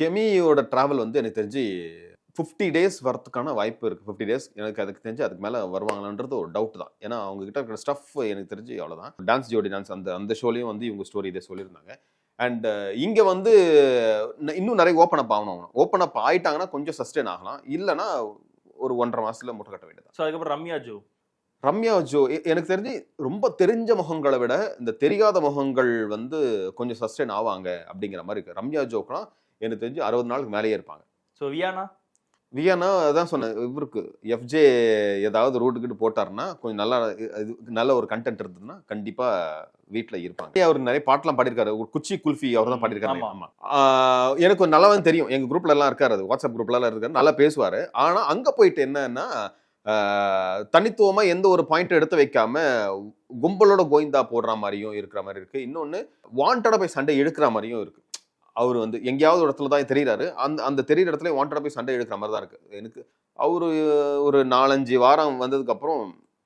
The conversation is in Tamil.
கெமியோட டிராவல் வந்து எனக்கு தெரிஞ்சு 50 டேஸ் வரதுக்கான வாய்ப்பு இருக்கு. 50 டேஸ் எனக்கு அதுக்கு தெரிஞ்சு அதுக்கு மேல வருவாங்களான்றது ஒரு டவுட் தான். ஏன்னா அவங்க கிட்ட இருக்கிற ஸ்டஃப் எனக்கு தெரிஞ்சு அவ்வளவுதான். டான்ஸ் ஜோடி டான்ஸ் அந்த அந்த ஷோலயும் வந்து இவங்க ஸ்டோரி இதை சொல்லியிருந்தாங்க. அண்ட் இங்க வந்து இன்னும் நிறைய ஓப்பன் அப் ஆகணும். ஓப்பன் அப் ஆயிட்டாங்கன்னா கொஞ்சம் சஸ்டெயின் ஆகலாம். இல்லைன்னா ஒரு 1.5 மாசத்துல முட்டை கட்ட வேண்டியது. ஸோ அதுக்கப்புறம் ரம்யா ஜோ எனக்கு தெரிஞ்சு ரொம்ப தெரிஞ்ச முகங்களை விட இந்த தெரியாத முகங்கள் வந்து கொஞ்சம் சஸ்டெயின் ஆவாங்க அப்படிங்கிற மாதிரி இருக்கு. ரம்யா ஜோக்கெல்லாம் எனக்கு தெரிஞ்சு 60 நாளுக்கு மேலேயே இருப்பாங்க. ஸோ வியானா அதான் சொன்னேன், இவருக்கு எஃப்ஜே ஏதாவது ரூட்டுக்கிட்டு போட்டாருன்னா கொஞ்சம் நல்லா நல்ல ஒரு கண்டென்ட் இருந்ததுன்னா கண்டிப்பா வீட்டுல இருப்பாங்க. அவர் நிறைய பாட்டுலாம் பாடியிருக்காரு. ஒரு குச்சி குல்ஃபி அவர் தான் பாடியிருக்காரு. ஆமா, எனக்கு ஒரு நல்லா தெரியும். எங்க குரூப்ல எல்லாம் இருக்காரு, வாட்ஸ்அப் குரூப்ல எல்லாம் இருக்காரு, நல்லா பேசுவாரு. ஆனா அங்க போயிட்டு என்னன்னா தனித்துவமா எந்த ஒரு பாயிண்ட் எடுத்து வைக்காம கும்பலோட கோயிந்தா போடுற மாதிரியும் இருக்கிற மாதிரி இருக்கு. இன்னொன்னு வாண்டடா போய் சண்டை எடுக்கிற மாதிரியும் இருக்கு. அவர் வந்து எங்கேயாவது இடத்துல தான் தெரியுறாரு. அந்த தெரியுற இடத்துல வாண்டடா போய் சண்டை எடுக்கிற மாதிரி தான் இருக்கு. எனக்கு அவரு ஒரு 4-5 வாரம் வந்ததுக்கு அப்புறம்